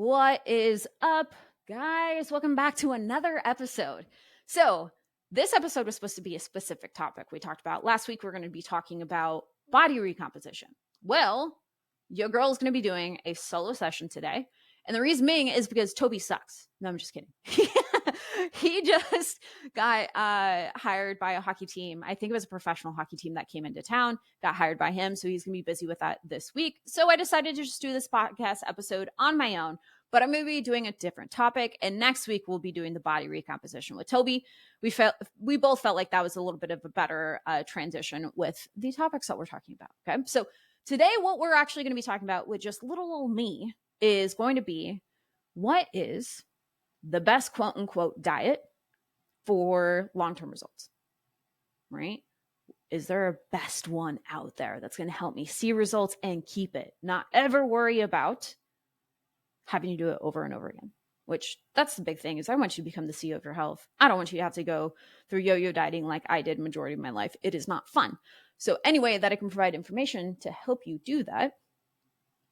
What is up, guys? Welcome back to another episode. So, this episode was supposed to be a specific topic we talked about. Last week, we're going to be talking about body recomposition. Well, your girl is going to be doing a solo session today. And the reason being is because Toby sucks. No, I'm just kidding. He just got hired by a hockey team. I think it was a professional hockey team that came into town, got hired by him. So he's going to be busy with that this week. So I decided to just do this podcast episode on my own, but I'm going to be doing a different topic. And next week we'll be doing the body recomposition with Toby. We both felt like that was a little bit of a better transition with the topics that we're talking about. Okay. So today, what we're actually going to be talking about with just little old me is going to be what is the best quote unquote diet for long-term results, right? Is there a best one out there that's going to help me see results and keep it, not ever worry about having to do it over and over again? Which that's the big thing is I want you to become the CEO of your health. I don't want you to have to go through yo-yo dieting like I did majority of my life. It is not fun. So any way that I can provide information to help you do that,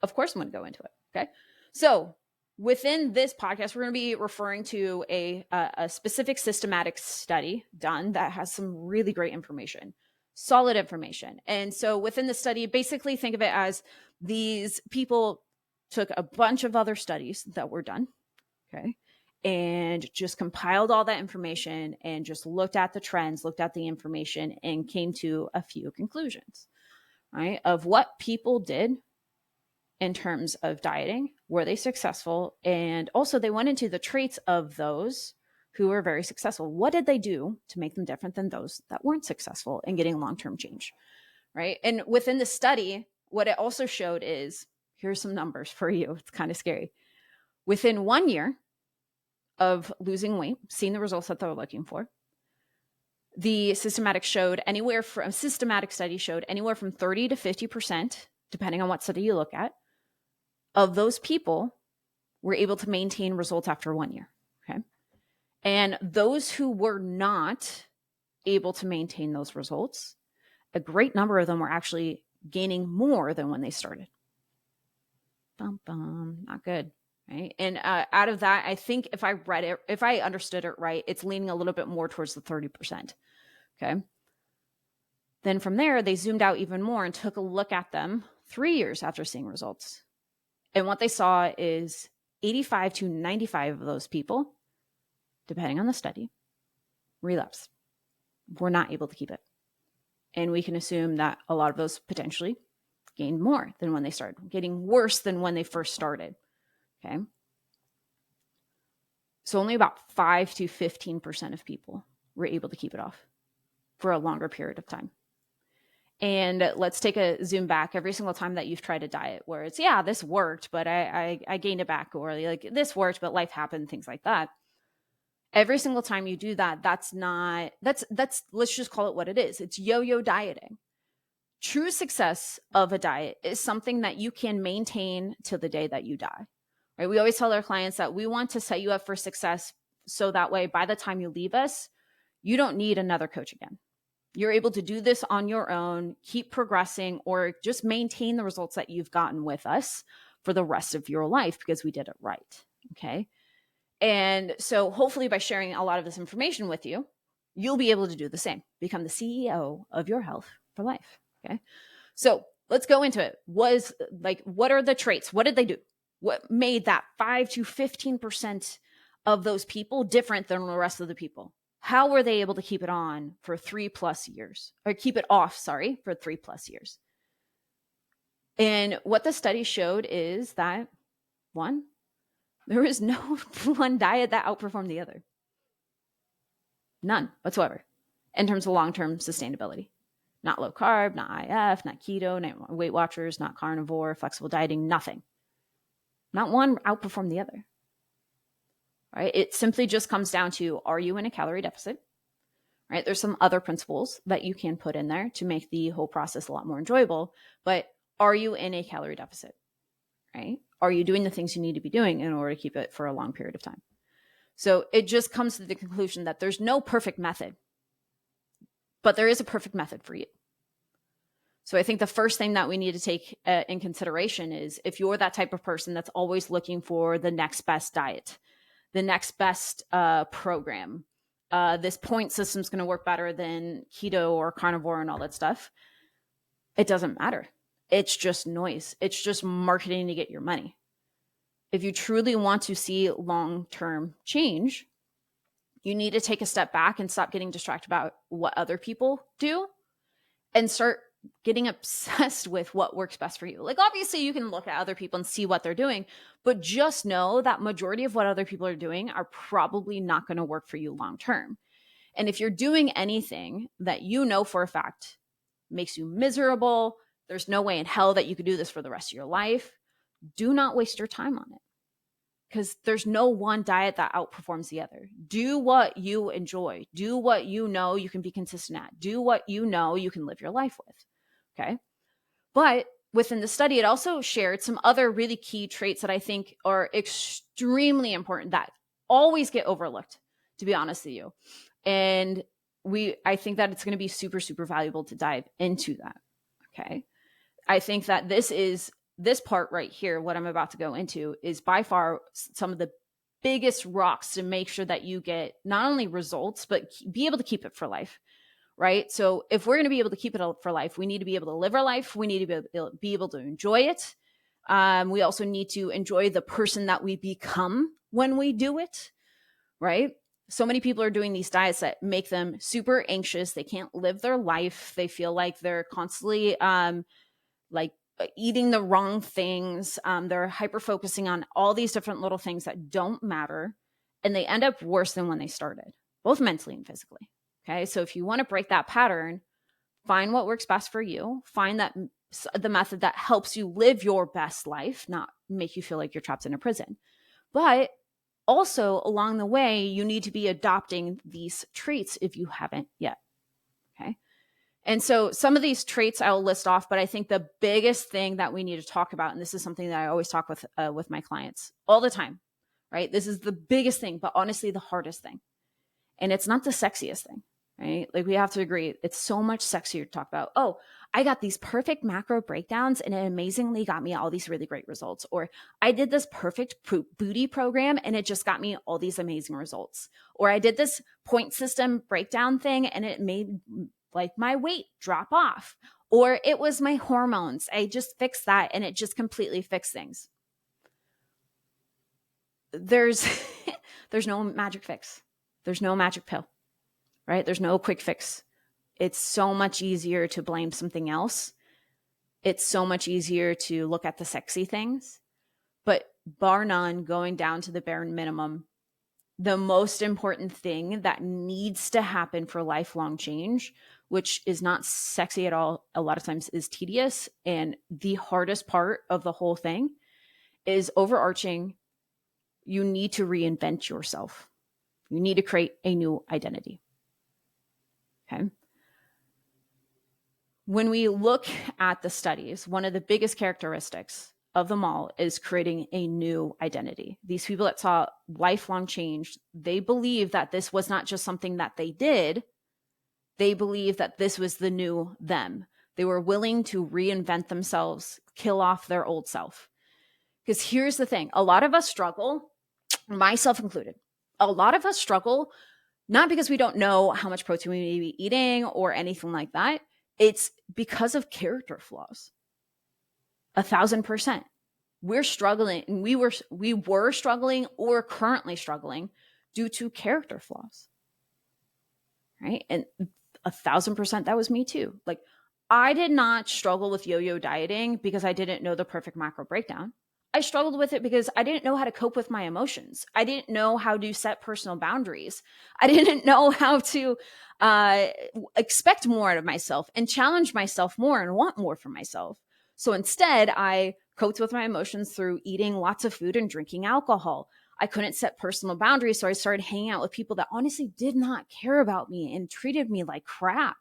of course I'm going to go into it. Okay. So within this podcast, we're going to be referring to a specific systematic study done that has some really great information, solid information. And so within the study, basically think of it as these people took a bunch of other studies that were done, okay, and just compiled all that information and just looked at the trends, looked at the information, and came to a few conclusions, right, of what people did in terms of dieting. Were they successful? And also they went into the traits of those who were very successful. What did they do to make them different than those that weren't successful in getting long-term change, right? And within the study, what it also showed is, here's some numbers for you. It's kind of scary. Within 1 year of losing weight, seeing the results that they're looking for, the systematic study showed anywhere from 30 to 50%, depending on what study you look at, of those people were able to maintain results after 1 year. Okay. And those who were not able to maintain those results, a great number of them were actually gaining more than when they started. Not good. Right. And out of that, I think if I understood it right, it's leaning a little bit more towards the 30%. Okay. Then from there, they zoomed out even more and took a look at them 3 years after seeing results. And what they saw is 85 to 95 of those people, depending on the study, relapsed. Were not able to keep it. And we can assume that a lot of those potentially gained more than when they started, getting worse than when they first started. Okay. So only about 5 to 15% of people were able to keep it off for a longer period of time. And let's take a zoom back every single time that you've tried a diet where it's, yeah, this worked, but I gained it back, or like this worked, but life happened, things like that. Every single time you do that, that's let's just call it what it is. It's yo-yo dieting. True success of a diet is something that you can maintain till the day that you die, right? We always tell our clients that we want to set you up for success. So that way, by the time you leave us, you don't need another coach again. You're able to do this on your own, keep progressing, or just maintain the results that you've gotten with us for the rest of your life because we did it right. Okay. And so hopefully by sharing a lot of this information with you, you'll be able to do the same, become the CEO of your health for life. Okay. So let's go into it. What are the traits? What did they do? What made that 5 to 15% of those people different than the rest of the people? How were they able to keep it on for 3+ years, or keep it off, for 3+ years? And what the study showed is that, one, there was no one diet that outperformed the other. None whatsoever in terms of long-term sustainability. Not low carb, not IF, not keto, not Weight Watchers, not carnivore, flexible dieting, nothing. Not one outperformed the other. Right? It simply just comes down to, are you in a calorie deficit? Right? There's some other principles that you can put in there to make the whole process a lot more enjoyable, but are you in a calorie deficit? Right? Are you doing the things you need to be doing in order to keep it for a long period of time? So it just comes to the conclusion that there's no perfect method, but there is a perfect method for you. So I think the first thing that we need to take in consideration is if you're that type of person that's always looking for the next best diet, the next best program, this point system is going to work better than keto or carnivore and all that stuff. It doesn't matter. It's just noise. It's just marketing to get your money. If you truly want to see long-term change, you need to take a step back and stop getting distracted about what other people do and start getting obsessed with what works best for you. Like, obviously you can look at other people and see what they're doing, but just know that majority of what other people are doing are probably not going to work for you long-term. And if you're doing anything that you know for a fact makes you miserable, there's no way in hell that you could do this for the rest of your life, do not waste your time on it. Because there's no one diet that outperforms the other. Do what you enjoy. Do what you know you can be consistent at. Do what you know you can live your life with. Okay. But within the study, it also shared some other really key traits that I think are extremely important that always get overlooked, to be honest with you. And I think that it's going to be super, super valuable to dive into that. Okay. I think that this part right here, what I'm about to go into, is by far some of the biggest rocks to make sure that you get not only results, but be able to keep it for life, right? So if we're going to be able to keep it for life, we need to be able to live our life. We need to be able to enjoy it. We also need to enjoy the person that we become when we do it, right? So many people are doing these diets that make them super anxious. They can't live their life. They feel like they're constantly like eating the wrong things. They're hyper focusing on all these different little things that don't matter. And they end up worse than when they started, both mentally and physically. Okay. So if you want to break that pattern, find what works best for you. Find the method that helps you live your best life, not make you feel like you're trapped in a prison. But also along the way, you need to be adopting these traits if you haven't yet. Okay. And so some of these traits I'll list off, but I think the biggest thing that we need to talk about, and this is something that I always talk with my clients all the time, right? This is the biggest thing, but honestly, the hardest thing. And it's not the sexiest thing, right? Like, we have to agree. It's so much sexier to talk about, oh, I got these perfect macro breakdowns and it amazingly got me all these really great results. Or I did this perfect booty program and it just got me all these amazing results. Or I did this point system breakdown thing and it made like my weight drop off, or it was my hormones. I just fixed that and it just completely fixed things. There's no magic fix. There's no magic pill, right? There's no quick fix. It's so much easier to blame something else. It's so much easier to look at the sexy things, but bar none, going down to the bare minimum, the most important thing that needs to happen for lifelong change, which is not sexy at all, a lot of times is tedious. And the hardest part of the whole thing is overarching. You need to reinvent yourself. You need to create a new identity. Okay. When we look at the studies, one of the biggest characteristics of them all is creating a new identity. These people that saw lifelong change, they believe that this was not just something that they did. They believe that this was the new them. They were willing to reinvent themselves, kill off their old self. Because here's the thing. A lot of us struggle, myself included. A lot of us struggle not because we don't know how much protein we may be eating or anything like that. It's because of character flaws. 1,000%. We're struggling. We were struggling or currently struggling due to character flaws. Right? And 1,000%, that was me too. Like, I did not struggle with yo-yo dieting because I didn't know the perfect macro breakdown. I struggled with it because I didn't know how to cope with my emotions. I didn't know how to set personal boundaries. I didn't know how to expect more out of myself and challenge myself more and want more from myself. So instead, I coped with my emotions through eating lots of food and drinking alcohol. I couldn't set personal boundaries, so I started hanging out with people that honestly did not care about me and treated me like crap,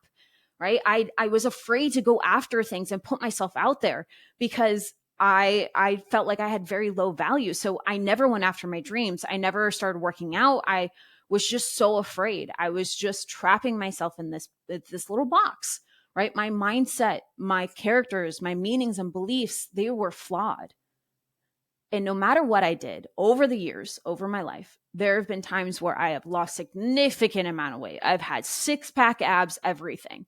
right? I was afraid to go after things and put myself out there because I felt like I had very low value. So I never went after my dreams. I never started working out. I was just so afraid. I was just trapping myself in this little box, right? My mindset, my characters, my meanings and beliefs, they were flawed. And no matter what I did over the years, over my life, there have been times where I have lost significant amount of weight. I've had 6-pack abs, everything.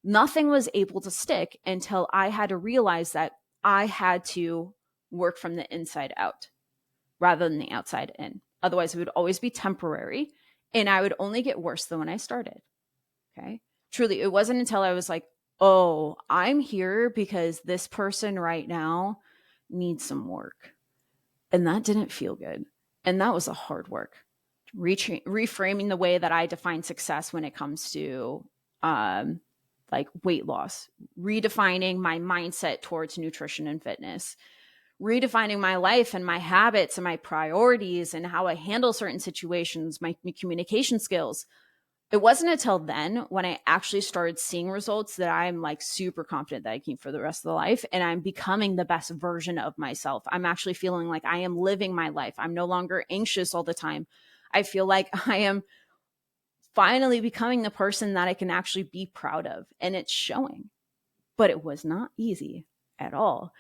Nothing was able to stick until I had to realize that I had to work from the inside out rather than the outside in. Otherwise, it would always be temporary and I would only get worse than when I started. Okay. Truly, it wasn't until I was like, oh, I'm here because this person right now needs some work. And that didn't feel good. And that was a hard work. Reframing the way that I define success when it comes to like weight loss, redefining my mindset towards nutrition and fitness, redefining my life and my habits and my priorities and how I handle certain situations, my communication skills. It wasn't until then when I actually started seeing results that I'm like super confident that I keep for the rest of the life and I'm becoming the best version of myself. I'm actually feeling like I am living my life. I'm no longer anxious all the time. I feel like I am finally becoming the person that I can actually be proud of, and it's showing. But it was not easy at all.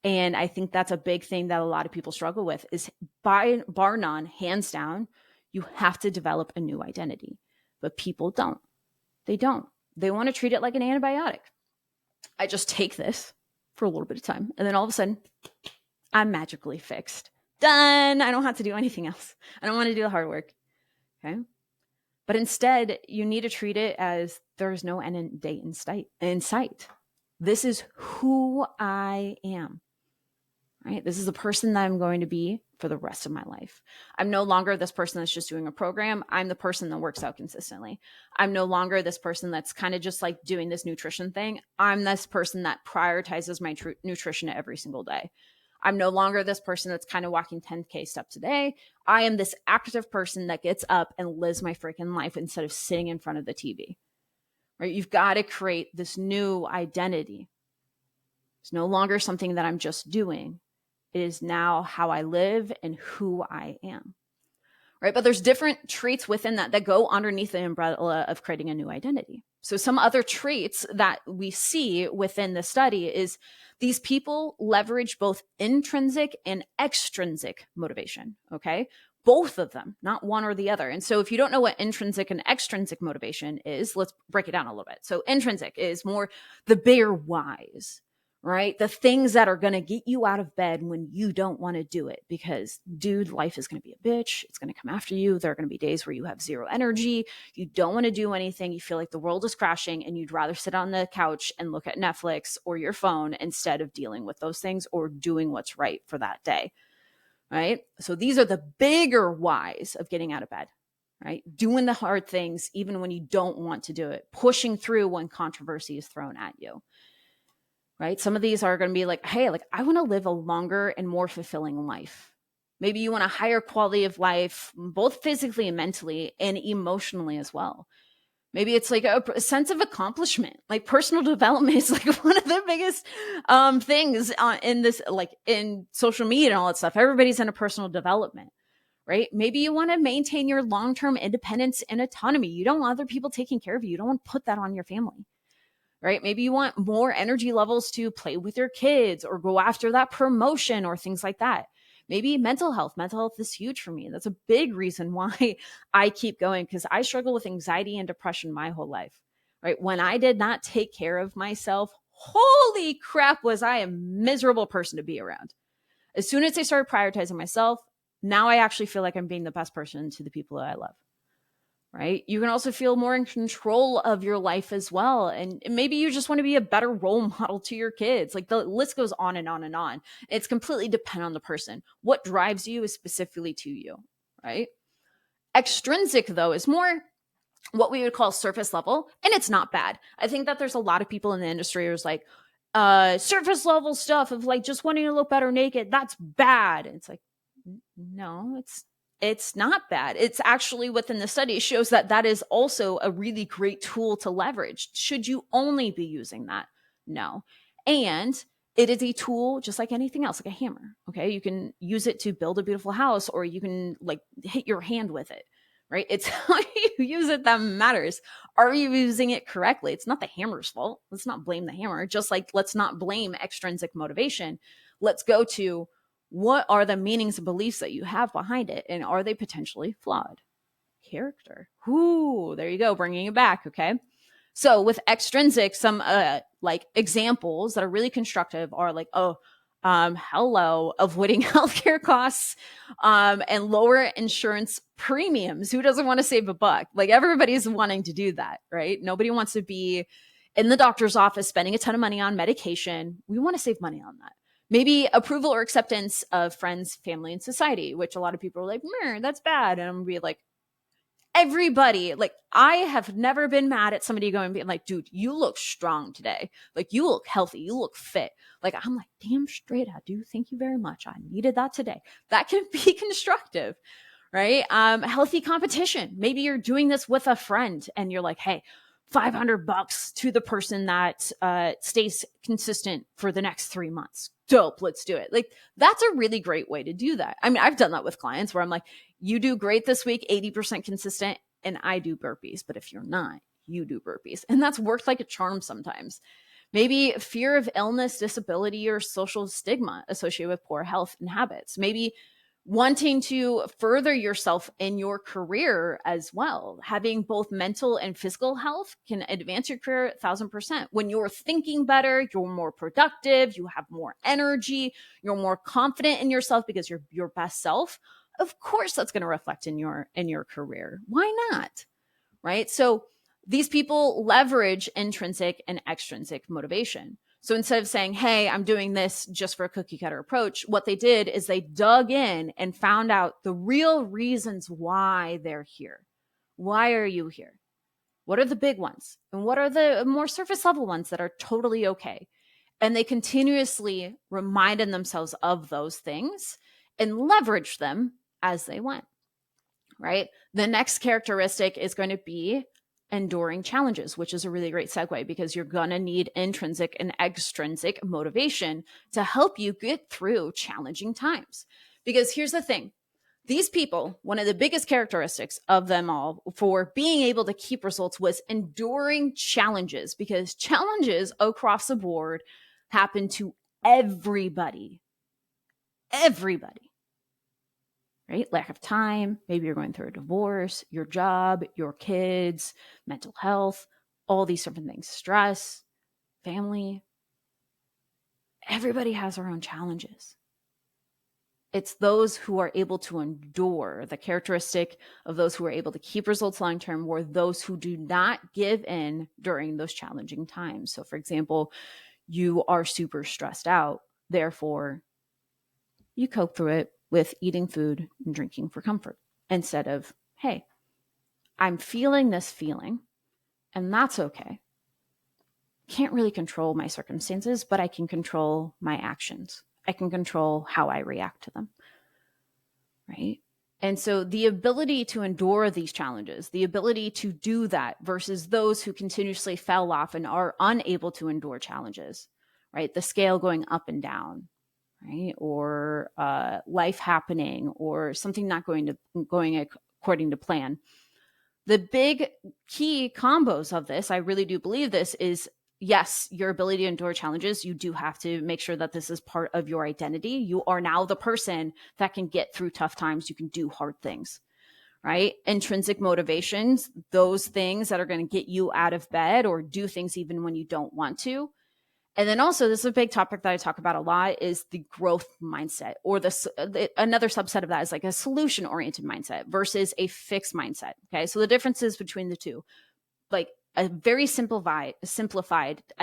And I think that's a big thing that a lot of people struggle with is bar none, hands down, you have to develop a new identity. But people don't. They don't. They want to treat it like an antibiotic. I just take this for a little bit of time, and then all of a sudden, I'm magically fixed. Done. I don't have to do anything else. I don't want to do the hard work. Okay. But instead, you need to treat it as there's no end date in sight. This is who I am. Right? This is the person that I'm going to be for the rest of my life. I'm no longer this person that's just doing a program. I'm the person that works out consistently. I'm no longer this person that's kind of just like doing this nutrition thing. I'm this person that prioritizes my nutrition every single day. I'm no longer this person that's kind of walking 10K steps a day. I am this active person that gets up and lives my freaking life instead of sitting in front of the TV. Right? You've got to create this new identity. It's no longer something that I'm just doing. It is now how I live and who I am, right? But there's different traits within that go underneath the umbrella of creating a new identity. So some other traits that we see within the study is these people leverage both intrinsic and extrinsic motivation, okay? Both of them, not one or the other. And so if you don't know what intrinsic and extrinsic motivation is, let's break it down a little bit. So intrinsic is more the bigger whys, right? The things that are going to get you out of bed when you don't want to do it because, dude, life is going to be a bitch. It's going to come after you. There are going to be days where you have zero energy. You don't want to do anything. You feel like the world is crashing and you'd rather sit on the couch and look at Netflix or your phone instead of dealing with those things or doing what's right for that day, right? So these are the bigger whys of getting out of bed, right? Doing the hard things even when you don't want to do it, pushing through when controversy is thrown at you. Right? Some of these are going to be like, hey, like I want to live a longer and more fulfilling life. Maybe you want a higher quality of life, both physically and mentally and emotionally as well. Maybe it's like a sense of accomplishment. Like personal development is like one of the biggest things in this, like in social media and all that stuff. Everybody's in a personal development, right? Maybe you want to maintain your long-term independence and autonomy. You don't want other people taking care of you. You don't want to put that on your family. Right? Maybe you want more energy levels to play with your kids or go after that promotion or things like that. Maybe mental health. Mental health is huge for me. That's a big reason why I keep going because I struggle with anxiety and depression my whole life. Right? When I did not take care of myself, holy crap, was I a miserable person to be around. As soon as I started prioritizing myself, now I actually feel like I'm being the best person to the people that I love. Right? You can also feel more in control of your life as well. And maybe you just want to be a better role model to your kids. Like the list goes on and on and on. It's completely dependent on the person. What drives you is specifically to you, right? Extrinsic, though, is more what we would call surface level. And it's not bad. I think that there's a lot of people in the industry who's like, surface level stuff of like just wanting to look better naked. That's bad. And it's like, no, it's not bad. It's actually within the study shows that that is also a really great tool to leverage. Should you only be using that? No. And it is a tool just like anything else, like a hammer. Okay. You can use it to build a beautiful house or you can like hit your hand with it. right? It's how you use it that matters. Are you using it correctly? It's not the hammer's fault. Let's not blame the hammer. Just like let's not blame extrinsic motivation. Let's go to what are the meanings and beliefs that you have behind it, and are they potentially flawed? Character. Ooh, there you go, bringing it back, okay? So with extrinsic, some like examples that are really constructive are like, hello, avoiding healthcare costs and lower insurance premiums. Who doesn't want to save a buck? Like everybody's wanting to do that, right? Nobody wants to be in the doctor's office spending a ton of money on medication. We want to save money on that. Maybe approval or acceptance of friends, family, and society, which a lot of people are like, that's bad. And I'm gonna be like, everybody, like I have never been mad at somebody going being like, dude, you look strong today. Like you look healthy, you look fit. Like I'm like, damn straight I do. Thank you very much. I needed that today. That can be constructive, right? Healthy competition. Maybe you're doing this with a friend and you're like, hey, $500 to the person that stays consistent for the next 3 months. Dope, let's do it. Like that's a really great way to do that. I mean, I've done that with clients where I'm like, you do great this week, 80% consistent, and I do burpees. But if you're not, you do burpees. And that's worked like a charm sometimes. Maybe fear of illness, disability, or social stigma associated with poor health and habits. Maybe wanting to further yourself in your career as well. Having both mental and physical health can advance your career 1,000%. When you're thinking better, you're more productive, you have more energy, you're more confident in yourself because you're your best self. Of course, that's going to reflect in your career. Why not? Right? So these people leverage intrinsic and extrinsic motivation. So instead of saying, hey, I'm doing this just for a cookie cutter approach, what they did is they dug in and found out the real reasons why they're here. Why are you here? What are the big ones? And what are the more surface level ones that are totally okay? And they continuously reminded themselves of those things and leveraged them as they went, right? The next characteristic is going to be enduring challenges, which is a really great segue because you're going to need intrinsic and extrinsic motivation to help you get through challenging times. Because here's the thing. These people, one of the biggest characteristics of them all for being able to keep results was enduring challenges, because challenges across the board happen to everybody. Everybody. Right? Lack of time. Maybe you're going through a divorce, your job, your kids, mental health, all these different things, stress, family. Everybody has their own challenges. It's those who are able to endure. The characteristic of those who are able to keep results long-term were those who do not give in during those challenging times. So for example, you are super stressed out. Therefore, you cope through it with eating food and drinking for comfort instead of, hey, I'm feeling this feeling and that's okay. Can't really control my circumstances, but I can control my actions. I can control how I react to them, right? And so the ability to endure these challenges, the ability to do that versus those who continuously fell off and are unable to endure challenges, right? The scale going up and down, right? Or life happening or something not going according to plan. The big key combos of this, I really do believe this, is yes, your ability to endure challenges. You do have to make sure that this is part of your identity. You are now the person that can get through tough times. You can do hard things, right? Intrinsic motivations, those things that are going to get you out of bed or do things even when you don't want to. And then also, this is a big topic that I talk about a lot, is the growth mindset, or another subset of that is like a solution-oriented mindset versus a fixed mindset. Okay, so the differences between the two, like a very simplified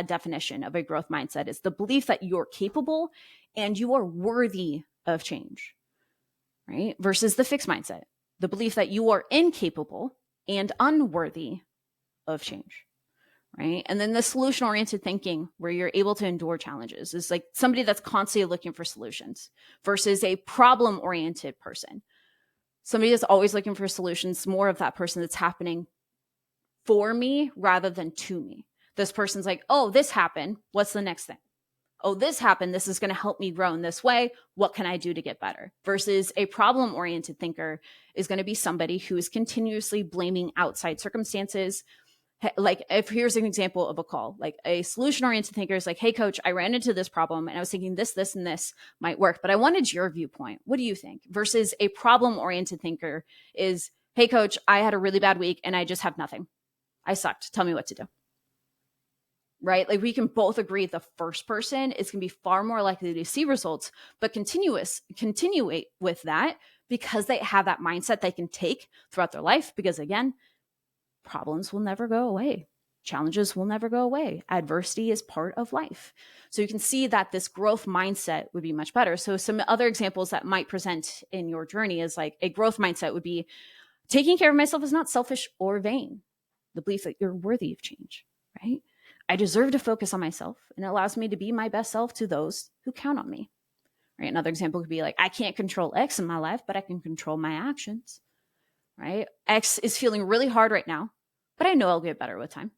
definition of a growth mindset is the belief that you're capable and you are worthy of change, right? Versus the fixed mindset, the belief that you are incapable and unworthy of change. Right. And then the solution oriented thinking, where you're able to endure challenges, is like somebody that's constantly looking for solutions versus a problem oriented person. Somebody that's always looking for solutions, more of that person that's happening for me rather than to me. This person's like, oh, this happened. What's the next thing? oh, this happened. This is going to help me grow in this way. What can I do to get better? Versus a problem-oriented thinker is going to be somebody who is continuously blaming outside circumstances. Like, if here's an example of a call, like a solution-oriented thinker is like, hey, coach, I ran into this problem and I was thinking this, and this might work, but I wanted your viewpoint. What do you think? Versus a problem-oriented thinker is, hey, coach, I had a really bad week and I just have nothing. I sucked. Tell me what to do. Right? Like, we can both agree the first person is going to be far more likely to see results, but continue with that because they have that mindset they can take throughout their life. Because again, problems will never go away. Challenges will never go away. Adversity is part of life. So you can see that this growth mindset would be much better. So some other examples that might present in your journey is like a growth mindset would be taking care of myself is not selfish or vain. The belief that you're worthy of change, right? I deserve to focus on myself, and it allows me to be my best self to those who count on me, right? Another example could be like, I can't control X in my life, but I can control my actions, right? X is feeling really hard right now, but I know I'll get better with time.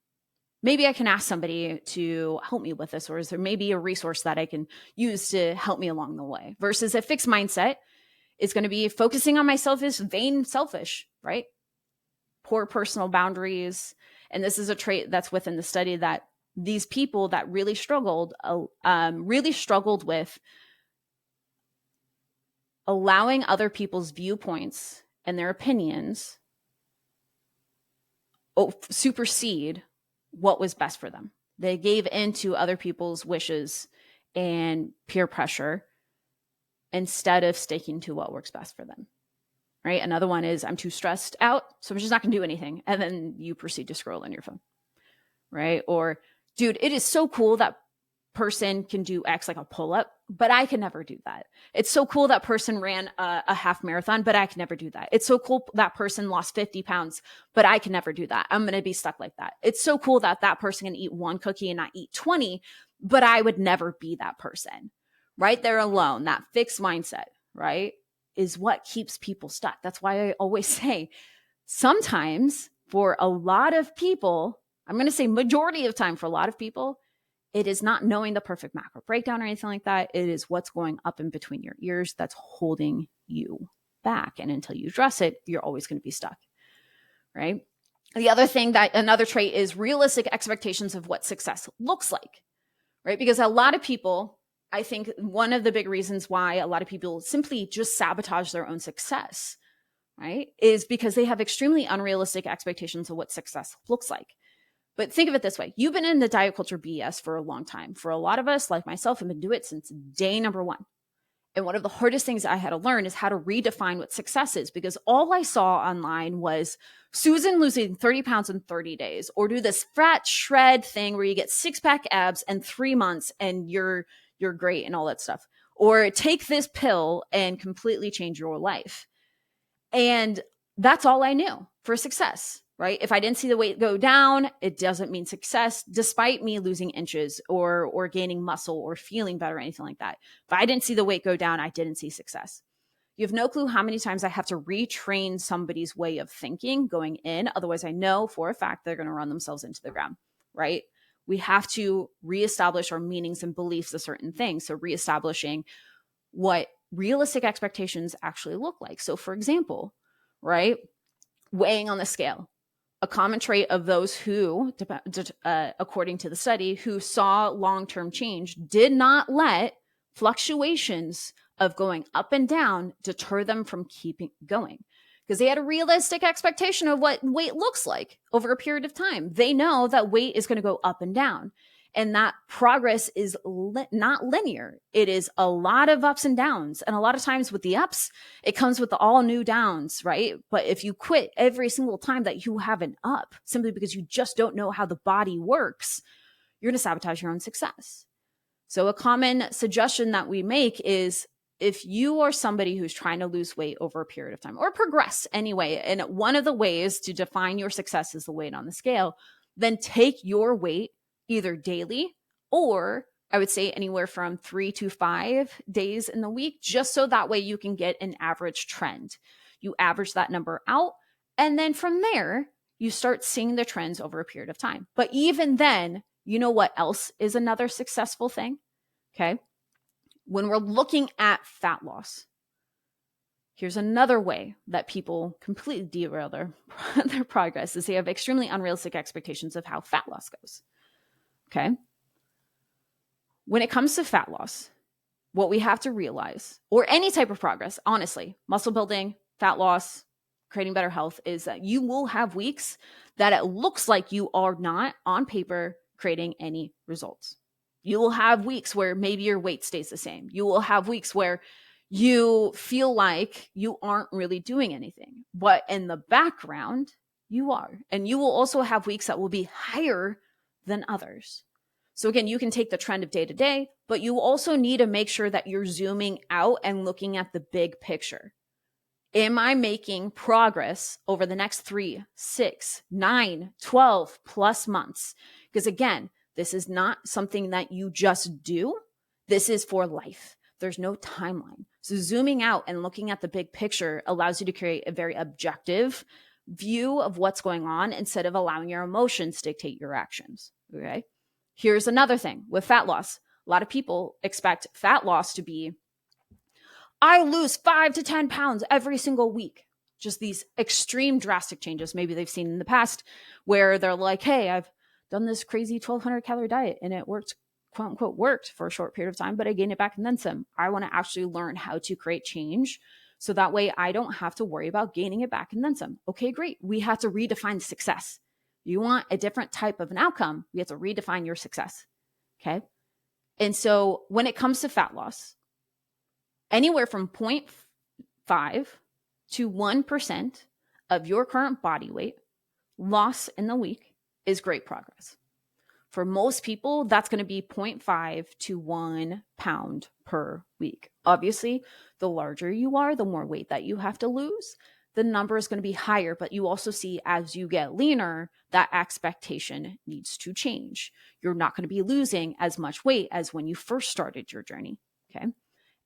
Maybe I can ask somebody to help me with this, or is there maybe a resource that I can use to help me along the way? Versus a fixed mindset is going to be focusing on myself is vain, selfish, right? Poor personal boundaries. And this is a trait that's within the study that these people that really struggled with allowing other people's viewpoints and their opinions supersede what was best for them. They gave in to other people's wishes and peer pressure instead of sticking to what works best for them, right? Another one is, I'm too stressed out, so I'm just not going to do anything. And then you proceed to scroll on your phone, right? Or, dude, it is so cool that person can do X, like a pull-up, but I can never do that. It's so cool that person ran a half marathon, but I can never do that. It's so cool that person lost 50 pounds, but I can never do that. I'm going to be stuck like that. It's so cool that that person can eat one cookie and not eat 20, but I would never be that person. Right there alone, that fixed mindset, right, is what keeps people stuck. That's why I always say sometimes for a lot of people, I'm going to say majority of time for a lot of people, it is not knowing the perfect macro breakdown or anything like that. It is what's going up in between your ears that's holding you back. And until you address it, you're always going to be stuck, right? The other thing that another trait is realistic expectations of what success looks like, right? Because a lot of people, I think one of the big reasons why a lot of people simply just sabotage their own success, right, is because they have extremely unrealistic expectations of what success looks like. But think of it this way. You've been in the diet culture BS for a long time. For a lot of us, like myself, I've been doing it since day number one. And one of the hardest things I had to learn is how to redefine what success is, because all I saw online was Susan losing 30 pounds in 30 days, or do this fat shred thing where you get 6-pack abs in 3 months and you're great and all that stuff. Or take this pill and completely change your life. And that's all I knew for success. Right? If I didn't see the weight go down, it doesn't mean success, despite me losing inches or gaining muscle or feeling better or anything like that. If I didn't see the weight go down, I didn't see success. You have no clue how many times I have to retrain somebody's way of thinking going in. Otherwise, I know for a fact they're going to run themselves into the ground, right? We have to reestablish our meanings and beliefs of certain things. So reestablishing what realistic expectations actually look like. So for example, right, weighing on the scale. A common trait of those who, according to the study, who saw long-term change did not let fluctuations of going up and down deter them from keeping going, because they had a realistic expectation of what weight looks like over a period of time. They know that weight is going to go up and down, and that progress is not linear. It is a lot of ups and downs. And a lot of times with the ups, it comes with the all new downs, right? But if you quit every single time that you have an up, simply because you just don't know how the body works, you're going to sabotage your own success. So a common suggestion that we make is, if you are somebody who's trying to lose weight over a period of time or progress anyway, and one of the ways to define your success is the weight on the scale, then take your weight either daily, or I would say anywhere from 3 to 5 days in the week, just so that way you can get an average trend. You average that number out, and then from there, you start seeing the trends over a period of time. But even then, you know what else is another successful thing? Okay. When we're looking at fat loss, here's another way that people completely derail their progress is they have extremely unrealistic expectations of how fat loss goes. Okay. When it comes to fat loss, what we have to realize, or any type of progress, honestly, muscle building, fat loss, creating better health, is that you will have weeks that it looks like you are not on paper creating any results. You will have weeks where maybe your weight stays the same. You will have weeks where you feel like you aren't really doing anything, but in the background, you are. And you will also have weeks that will be higher than others. So again, you can take the trend of day to day, but you also need to make sure that you're zooming out and looking at the big picture. Am I making progress over the next 3, 6, 9, 12 plus months? Because again, this is not something that you just do. This is for life. There's no timeline. So zooming out and looking at the big picture allows you to create a very objective view of what's going on instead of allowing your emotions dictate your actions. Okay. Here's another thing with fat loss. A lot of people expect fat loss to be, I lose 5 to 10 pounds every single week. Just these extreme drastic changes maybe they've seen in the past where they're like, hey, I've done this crazy 1,200 calorie diet and it worked, quote unquote, worked for a short period of time, but I gained it back and then some. I want to actually learn how to create change so that way I don't have to worry about gaining it back and then some. Okay, great. We have to redefine success. You want a different type of an outcome, we have to redefine your success. Okay. And so when it comes to fat loss, anywhere from 0.5 to 1% of your current body weight loss in the week is great progress. For most people, that's going to be 0.5 to 1 pound per week. Obviously, the larger you are, the more weight that you have to lose, the number is going to be higher. But you also see as you get leaner, that expectation needs to change. You're not going to be losing as much weight as when you first started your journey. Okay.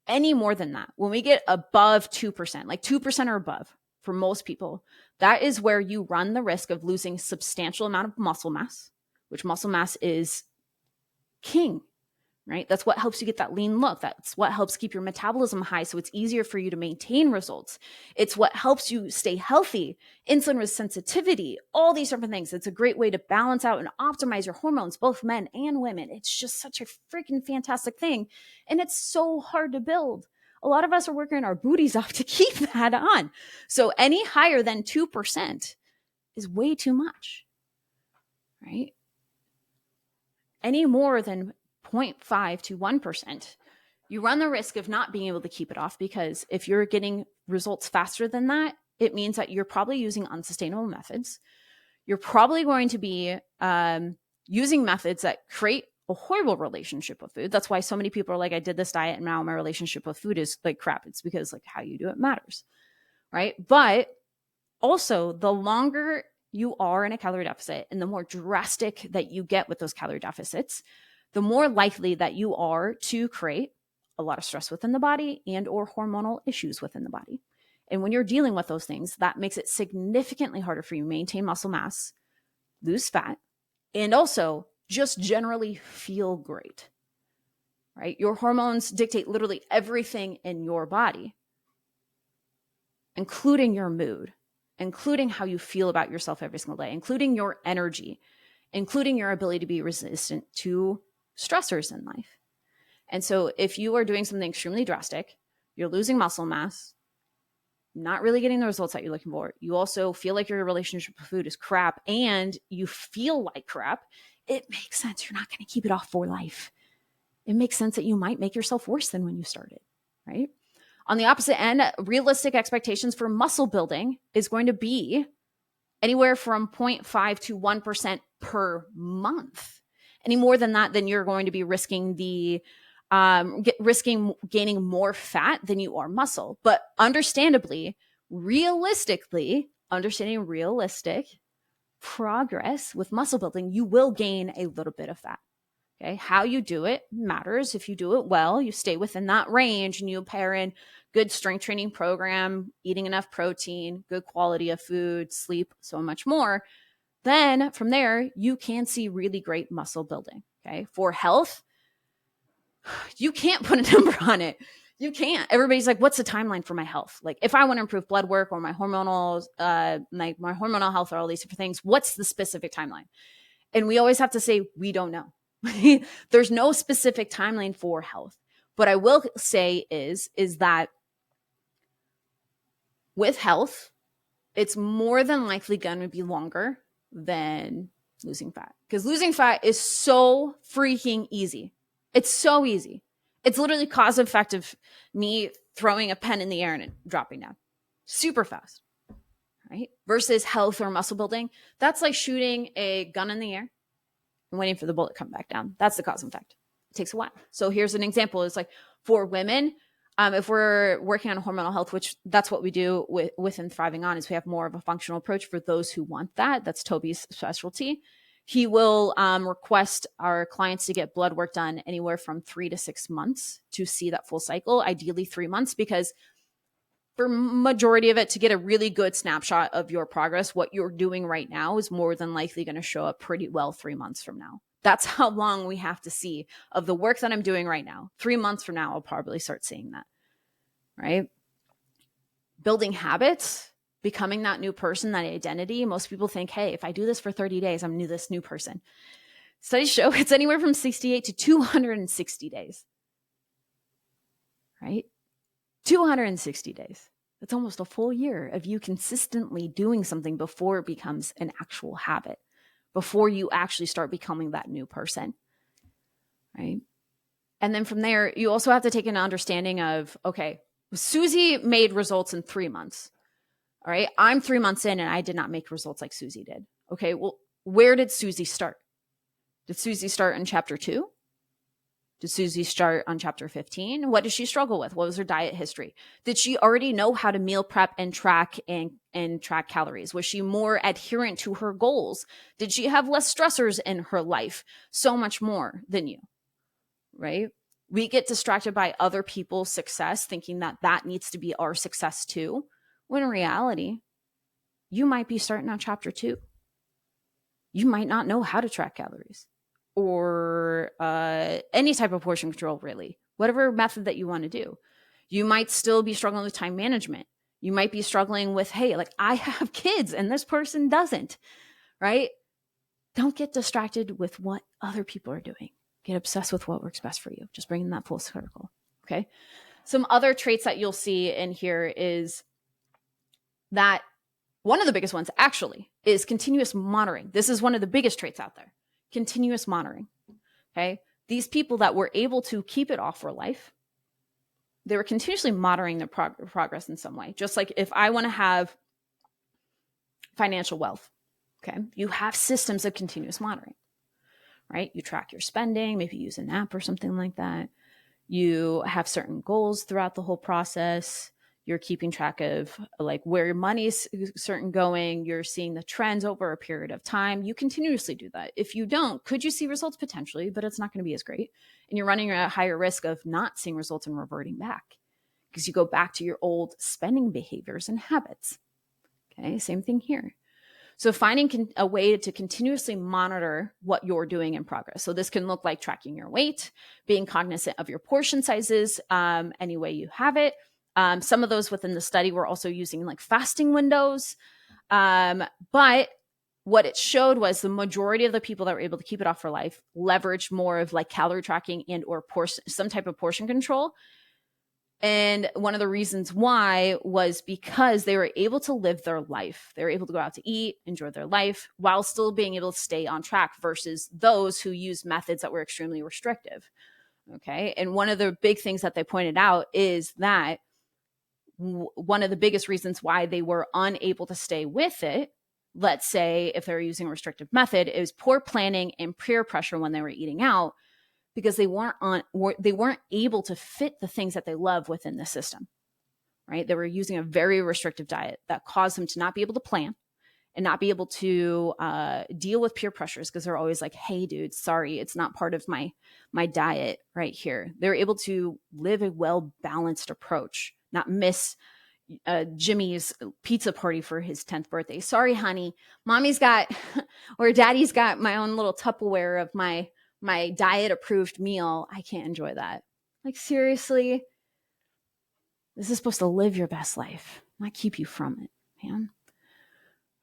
Any more than that, when we get above 2%, like 2% or above for most people, that is where you run the risk of losing substantial amount of muscle mass, which muscle mass is king, right? That's what helps you get that lean look. That's what helps keep your metabolism high so it's easier for you to maintain results. It's what helps you stay healthy, insulin sensitivity, all these different things. It's a great way to balance out and optimize your hormones, both men and women. It's just such a freaking fantastic thing. And it's so hard to build. A lot of us are working our booties off to keep that on. So any higher than 2% is way too much, right? Any more than 0.5 to 1%, you run the risk of not being able to keep it off, because if you're getting results faster than that, it means that you're probably using unsustainable methods. You're probably going to be using methods that create a horrible relationship with food. That's why so many people are like, I did this diet and now my relationship with food is like crap. It's because like how you do it matters, right? But also the longer you are in a calorie deficit and the more drastic that you get with those calorie deficits, the more likely that you are to create a lot of stress within the body and or hormonal issues within the body. And when you're dealing with those things, that makes it significantly harder for you to maintain muscle mass, lose fat, and also just generally feel great, right? Your hormones dictate literally everything in your body, including your mood, including how you feel about yourself every single day, including your energy, including your ability to be resistant to stressors in life. And so if you are doing something extremely drastic, you're losing muscle mass, not really getting the results that you're looking for, you also feel like your relationship with food is crap, and you feel like crap, it makes sense you're not going to keep it off for life. It makes sense that you might make yourself worse than when you started, right? On the opposite end, realistic expectations for muscle building is going to be anywhere from 0.5 to 1% per month. Any more than that, then you're going to be risking gaining more fat than you are muscle. But understandably, realistically, understanding realistic progress with muscle building, you will gain a little bit of fat. Okay. How you do it matters. If you do it well, you stay within that range and you pair in good strength training program, eating enough protein, good quality of food, sleep, so much more. Then from there, you can see really great muscle building. Okay. For health, You can't put a number on it. You can't. Everybody's like, what's the timeline for my health? Like if I want to improve blood work or my hormonal, my hormonal health or all these different things, what's the specific timeline? And we always have to say, we don't know. There's no specific timeline for health. What I will say is that with health, it's more than likely going to be longer than losing fat, because losing fat is so freaking easy. It's so easy. It's literally cause and effect of me throwing a pen in the air and it dropping down super fast, right? Versus health or muscle building. That's like shooting a gun in the air and waiting for the bullet to come back down. That's the cause and effect. It takes a while. So here's an example. It's like for women, if we're working on hormonal health, which that's what we do within Thriving On, is we have more of a functional approach for those who want that. That's Toby's specialty. He will request our clients to get blood work done anywhere from 3 to 6 months to see that full cycle, ideally 3 months, because for majority of it, to get a really good snapshot of your progress, what you're doing right now is more than likely going to show up pretty well 3 months from now. That's how long we have to see of the work that I'm doing right now. 3 months from now, I'll probably start seeing that, right? Building habits, becoming that new person, that identity. Most people think, hey, if I do this for 30 days, I'm this new person. Studies show it's anywhere from 68 to 260 days, right? 260 days. That's almost a full year of you consistently doing something before it becomes an actual habit, before you actually start becoming that new person, right? And then from there, you also have to take an understanding of, okay, Susie made results in 3 months. All right, I'm 3 months in and I did not make results like Susie did. Okay, well, where did Susie start? Did Susie start in chapter 2? Did Susie start on chapter 15? What did she struggle with? What was her diet history? Did she already know how to meal prep and track track calories? Was she more adherent to her goals? Did she have less stressors in her life? So much more than you, right? We get distracted by other people's success, thinking that that needs to be our success too. When in reality, you might be starting on chapter 2. You might not know how to track calories or any type of portion control, really, whatever method that you want to do. You might still be struggling with time management. You might be struggling with, hey, like I have kids and this person doesn't, right? Don't get distracted with what other people are doing. Get obsessed with what works best for you. Just bringing that full circle, okay? Some other traits that you'll see in here is that one of the biggest ones actually is continuous monitoring. This is one of the biggest traits out there, continuous monitoring. Okay. These people that were able to keep it off for life, they were continuously monitoring their progress in some way. Just like if I want to have financial wealth, okay, you have systems of continuous monitoring, right? You track your spending, maybe use an app or something like that. You have certain goals throughout the whole process. You're keeping track of like where your money's certain going. You're seeing the trends over a period of time. You continuously do that. If you don't, could you see results potentially, but it's not going to be as great. And you're running a higher risk of not seeing results and reverting back because you go back to your old spending behaviors and habits. Okay, same thing here. So finding a way to continuously monitor what you're doing in progress. So this can look like tracking your weight, being cognizant of your portion sizes, any way you have it. Some of those within the study were also using like fasting windows. But what it showed was the majority of the people that were able to keep it off for life leveraged more of like calorie tracking and or some type of portion control. And one of the reasons why was because they were able to live their life. They were able to go out to eat, enjoy their life while still being able to stay on track versus those who used methods that were extremely restrictive. Okay. And one of the big things that they pointed out is that one of the biggest reasons why they were unable to stay with it, let's say if they're using a restrictive method, is poor planning and peer pressure when they were eating out, because they weren't able to fit the things that they love within the system, right? They were using a very restrictive diet that caused them to not be able to plan and not be able to deal with peer pressures because they're always like, hey, dude, sorry, it's not part of my diet right here. They're able to live a well-balanced approach, not miss Jimmy's pizza party for his 10th birthday. Sorry, honey, mommy's got or daddy's got my own little Tupperware of my my diet approved meal, I can't enjoy that. Like, seriously, this is supposed to live your best life, not keep you from it, man.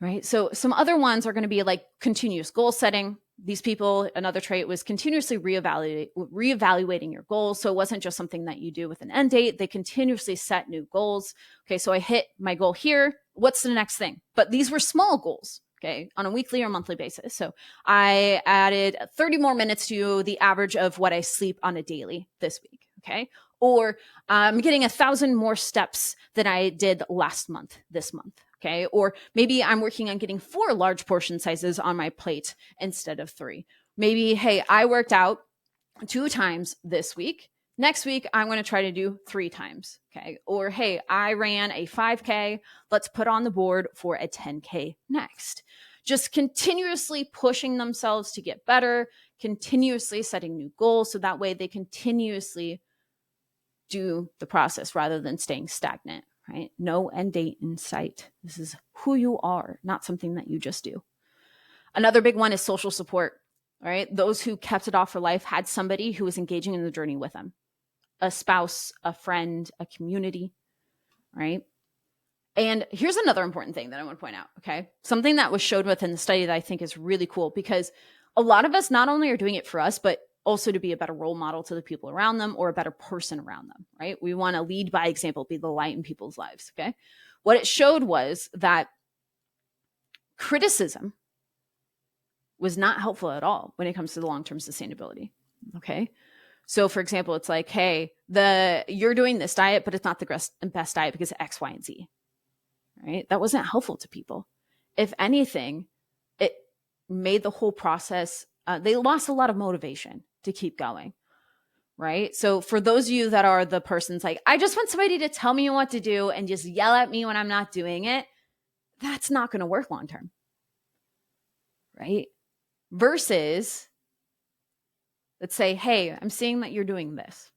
Right? So some other ones are going to be like continuous goal setting. These people, another trait was continuously reevaluating your goals. So it wasn't just something that you do with an end date. They continuously set new goals. Okay, so I hit my goal here. What's the next thing? But these were small goals, okay, on a weekly or monthly basis. So I added 30 more minutes to the average of what I sleep on a daily this week, okay? Or I'm getting 1,000 more steps than I did last month, this month. Okay. Or maybe I'm working on getting 4 large portion sizes on my plate instead of 3. Maybe, hey, I worked out 2 times this week. Next week, I'm going to try to do 3 times. Okay. Or, hey, I ran a 5K. Let's put on the board for a 10K next. Just continuously pushing themselves to get better, continuously setting new goals. So that way they continuously do the process rather than staying stagnant. Right? No end date in sight. This is who you are, not something that you just do. Another big one is social support. All right. Those who kept it off for life had somebody who was engaging in the journey with them, a spouse, a friend, a community. Right. And here's another important thing that I want to point out. Okay. Something that was showed within the study that I think is really cool, because a lot of us not only are doing it for us, but also to be a better role model to the people around them or a better person around them, right? We want to lead by example, be the light in people's lives, okay? What it showed was that criticism was not helpful at all when it comes to the long-term sustainability, okay? So for example, it's like, hey, you're doing this diet, but it's not the best diet because of X, Y, and Z, right? That wasn't helpful to people. If anything, it made the whole process, they lost a lot of motivation to keep going, right? So for those of you that are the persons like, I just want somebody to tell me what to do and just yell at me when I'm not doing it, that's not going to work long term, right? Versus, let's say, hey, I'm seeing that you're doing this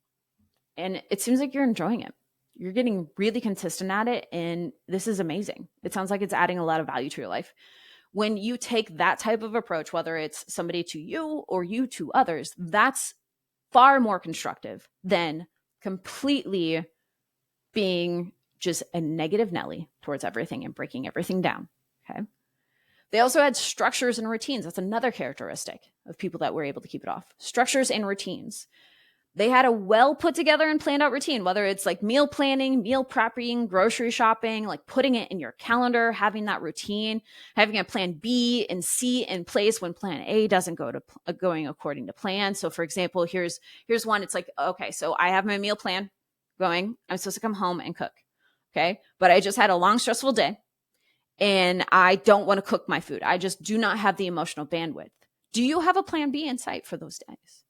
and it seems like you're enjoying it. You're getting really consistent at it and this is amazing. It sounds like it's adding a lot of value to your life. When you take that type of approach, whether it's somebody to you or you to others, that's far more constructive than completely being just a negative Nelly towards everything and breaking everything down. Okay. They also had structures and routines. That's another characteristic of people that were able to keep it off. Structures and routines. They had a well put together and planned out routine, whether it's like meal planning, meal prepping, grocery shopping, like putting it in your calendar, having that routine, having a plan B and C in place when plan A doesn't going according to plan. So for example, here's one. It's like, okay, so I have my meal plan going. I'm supposed to come home and cook. Okay. But I just had a long, stressful day and I don't want to cook my food. I just do not have the emotional bandwidth. Do you have a plan B in sight for those days?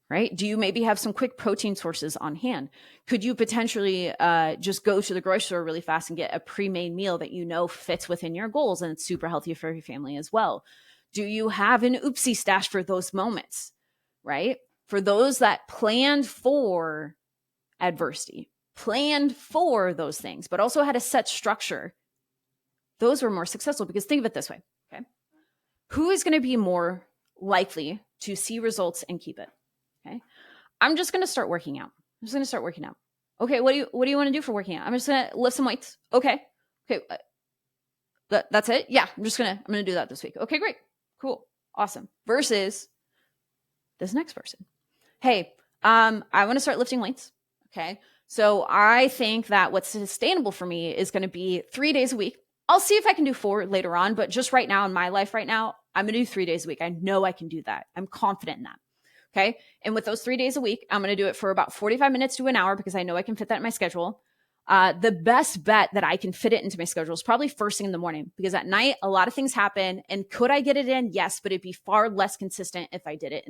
Right? Do you maybe have some quick protein sources on hand? Could you potentially just go to the grocery store really fast and get a pre-made meal that you know fits within your goals and it's super healthy for your family as well? Do you have an oopsie stash for those moments, right? For those that planned for adversity, planned for those things, but also had a set structure, those were more successful because think of it this way, okay? Who is going to be more likely to see results and keep it? Okay. I'm just going to start working out. Okay. What do you want to do for working out? I'm just going to lift some weights. Okay. That's it. Yeah. I'm going to do that this week. Okay, great. Cool. Awesome. Versus this next person. Hey, I want to start lifting weights. Okay. So I think that what's sustainable for me is going to be 3 days a week. I'll see if I can do 4 later on, but just right now in my life right now, I'm going to do 3 days a week. I know I can do that. I'm confident in that. Okay. And with those 3 days a week, I'm going to do it for about 45 minutes to an hour because I know I can fit that in my schedule. The best bet that I can fit it into my schedule is probably first thing in the morning because at night, a lot of things happen. And could I get it in? Yes, but it'd be far less consistent if I did it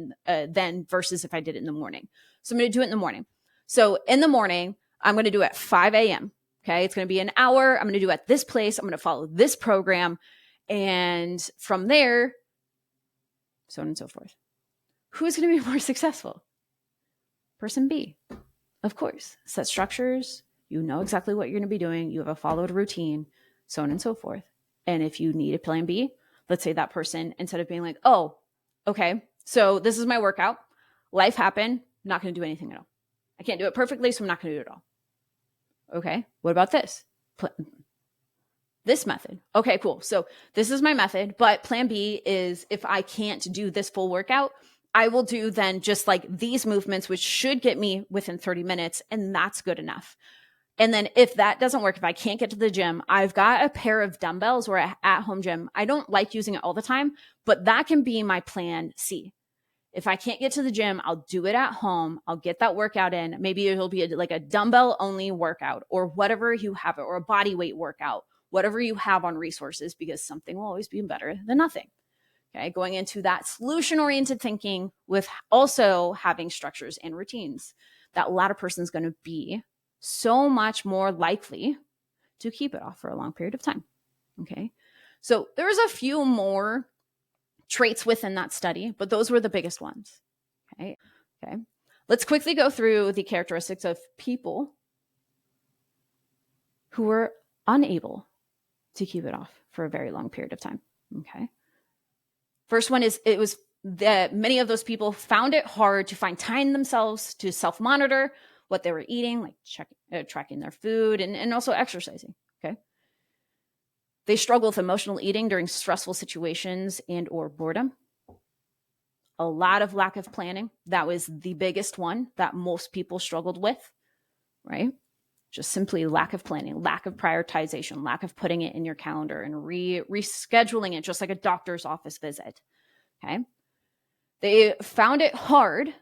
then versus if I did it in the morning. So I'm going to do it in the morning. So in the morning, I'm going to do it at 5 a.m. Okay. It's going to be an hour. I'm going to do it at this place. I'm going to follow this program. And from there, so on and so forth. Who's going to be more successful? Person B, of course. Set structures. You know exactly what you're going to be doing. You have a followed routine, so on and so forth. And if you need a plan B, let's say that person, instead of being like, oh, okay, So this is my workout. Life happened. Not going to do anything at all. I can't do it perfectly, so I'm not going to do it at all. Okay. What about this? This method. Okay, cool. So this is my method, but plan B is if I can't do this full workout, I will do then just like these movements, which should get me within 30 minutes, and that's good enough. And then if that doesn't work, if I can't get to the gym, I've got a pair of dumbbells or an at-home gym. I don't like using it all the time, but that can be my plan C. If I can't get to the gym, I'll do it at home. I'll get that workout in. Maybe it'll be like a dumbbell only workout or whatever you have, or a body weight workout, whatever you have on resources, because something will always be better than nothing. Okay. Going into that solution oriented thinking with also having structures and routines, that latter person is going to be so much more likely to keep it off for a long period of time. Okay. So there's a few more traits within that study, but those were the biggest ones. Okay. Let's quickly go through the characteristics of people who were unable to keep it off for a very long period of time. Okay. First one is, it was that many of those people found it hard to find time themselves to self-monitor what they were eating, like tracking their food and also exercising. Okay. They struggle with emotional eating during stressful situations and or boredom. A lot of lack of planning. That was the biggest one that most people struggled with, right? Just simply lack of planning, lack of prioritization, lack of putting it in your calendar and rescheduling it, just like a doctor's office visit. Okay. They found it hard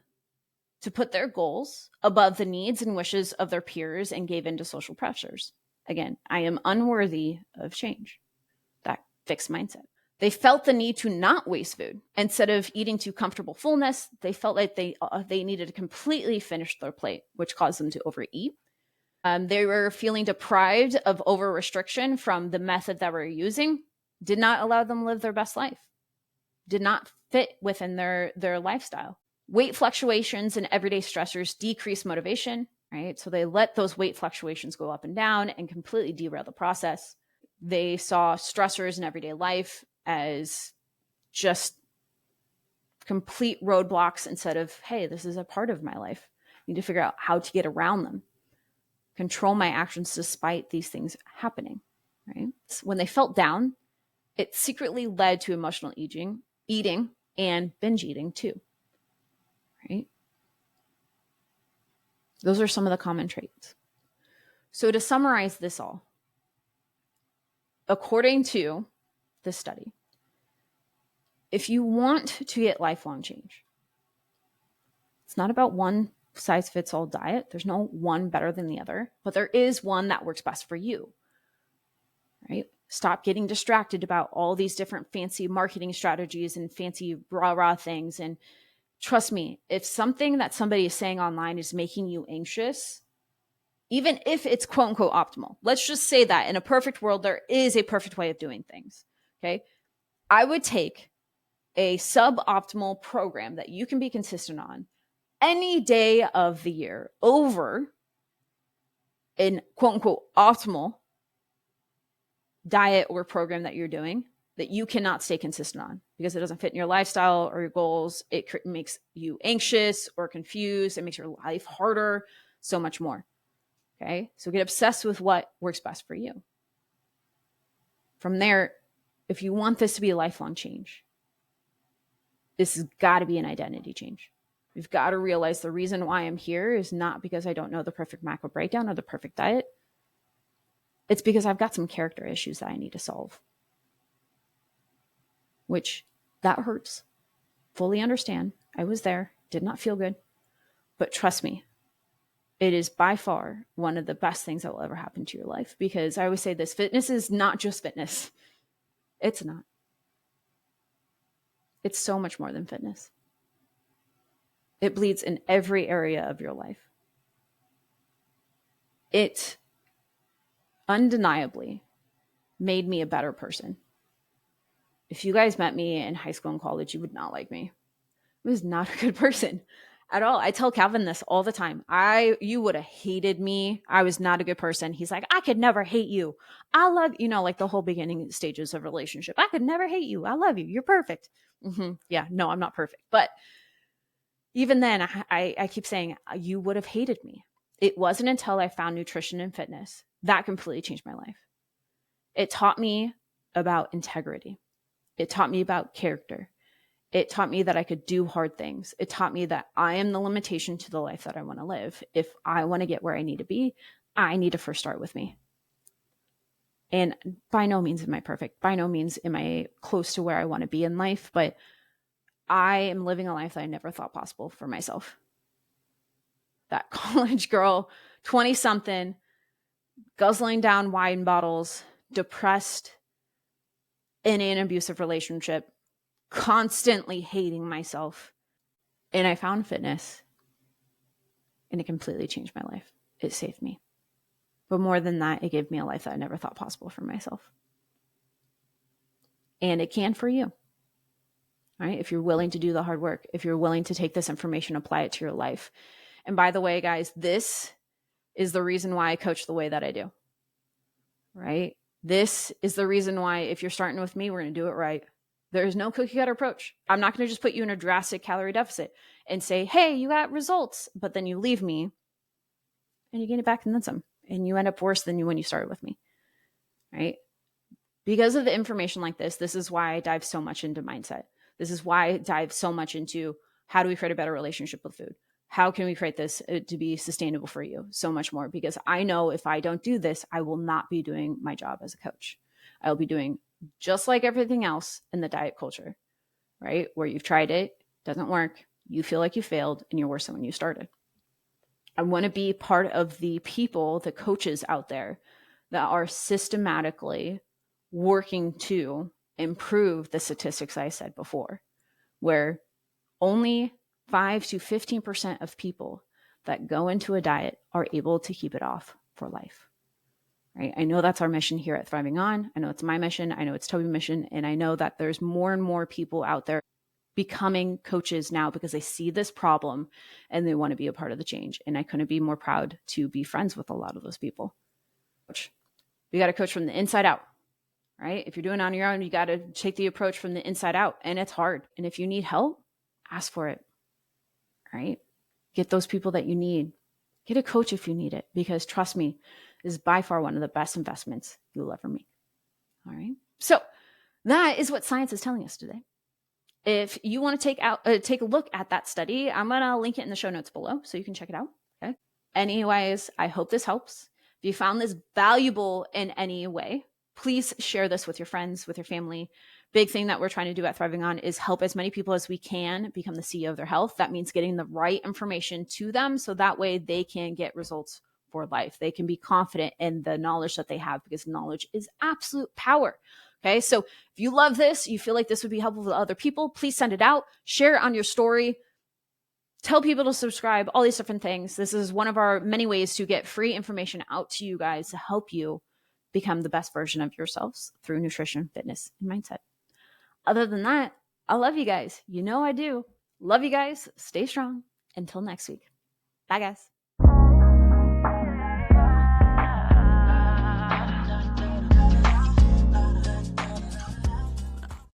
to put their goals above the needs and wishes of their peers and gave in to social pressures. Again, I am unworthy of change. That fixed mindset. They felt the need to not waste food. Instead of eating to comfortable fullness, they felt like they needed to completely finish their plate, which caused them to overeat. They were feeling deprived of over restriction from the method that we're using, did not allow them to live their best life, did not fit within their lifestyle. Weight fluctuations and everyday stressors decrease motivation, right? So they let those weight fluctuations go up and down and completely derail the process. They saw stressors in everyday life as just complete roadblocks instead of, hey, this is a part of my life. I need to figure out how to get around them, control my actions despite these things happening, right? So when they felt down, it secretly led to emotional eating and binge eating too, right? Those are some of the common traits. So to summarize this all, according to this study, if you want to get lifelong change, it's not about one size fits all diet. There's no one better than the other, but there is one that works best for you, right? Stop getting distracted about all these different fancy marketing strategies and fancy rah-rah things. And trust me, if something that somebody is saying online is making you anxious, even if it's quote unquote optimal, let's just say that in a perfect world, there is a perfect way of doing things. Okay. I would take a suboptimal program that you can be consistent on any day of the year over an quote unquote optimal diet or program that you're doing that you cannot stay consistent on because it doesn't fit in your lifestyle or your goals. It makes you anxious or confused. It makes your life harder, so much more. Okay. So get obsessed with what works best for you. From there, if you want this to be a lifelong change, this has got to be an identity change. We've got to realize the reason why I'm here is not because I don't know the perfect macro breakdown or the perfect diet. It's because I've got some character issues that I need to solve, which that hurts. Fully understand. I was there, did not feel good, but trust me, it is by far one of the best things that will ever happen to your life, because I always say this, fitness is not just fitness. It's not. It's so much more than fitness. It bleeds in every area of your life. It undeniably made me a better person. If you guys met me in high school and college, you would not like me. I was not a good person at all. I tell Calvin this all the time. You would have hated me. I was not a good person. He's like, I could never hate you. I love, like the whole beginning stages of relationship. I could never hate you. I love you. You're perfect. Yeah, no, I'm not perfect. But even then, I keep saying, you would have hated me. It wasn't until I found nutrition and fitness that completely changed my life. It taught me about integrity. It taught me about character. It taught me that I could do hard things. It taught me that I am the limitation to the life that I want to live. If I want to get where I need to be, I need to first start with me. And by no means am I perfect. By no means am I close to where I want to be in life, but I am living a life that I never thought possible for myself. That college girl, 20 something, guzzling down wine bottles, depressed, in an abusive relationship, constantly hating myself. And I found fitness and it completely changed my life. It saved me. But more than that, it gave me a life that I never thought possible for myself. And it can for you. Right? If you're willing to do the hard work, if you're willing to take this information, apply it to your life. And by the way, guys, this is the reason why I coach the way that I do. Right? This is the reason why if you're starting with me, we're going to do it right. There is no cookie cutter approach. I'm not going to just put you in a drastic calorie deficit and say, hey, you got results, but then you leave me and you gain it back and then some. And you end up worse than you when you started with me. Right? Because of the information like this is why I dive so much into mindset. This is why I dive so much into how do we create a better relationship with food? How can we create this to be sustainable for you? So much more, because I know if I don't do this, I will not be doing my job as a coach. I'll be doing just like everything else in the diet culture, right? Where you've tried it, doesn't work, you feel like you failed, and you're worse than when you started. I want to be part of the people, the coaches out there that are systematically working to improve the statistics I said before, where only 5 to 15% of people that go into a diet are able to keep it off for life. Right? I know that's our mission here at Thriving On. I know it's my mission. I know it's Toby's mission. And I know that there's more and more people out there becoming coaches now because they see this problem and they want to be a part of the change. And I couldn't be more proud to be friends with a lot of those people. We got to coach from the inside out, right? If you're doing it on your own, you got to take the approach from the inside out, and it's hard. And if you need help, ask for it, right? Get those people that you need. Get a coach if you need it, because trust me, this is by far one of the best investments you'll ever make. All right. So that is what science is telling us today. If you want to take a look at that study, I'm going to link it in the show notes below so you can check it out. Okay. Anyways, I hope this helps. If you found this valuable in any way, please share this with your friends, with your family. Big thing that we're trying to do at Thriving On is help as many people as we can become the CEO of their health. That means getting the right information to them so that way they can get results for life. They can be confident in the knowledge that they have, because knowledge is absolute power. Okay, so if you love this, you feel like this would be helpful to other people, please send it out, share it on your story, tell people to subscribe, all these different things. This is one of our many ways to get free information out to you guys to help you become the best version of yourselves through nutrition, fitness, and mindset. Other than that, I love you guys. You know I do. Love you guys. Stay strong. Until next week. Bye, guys.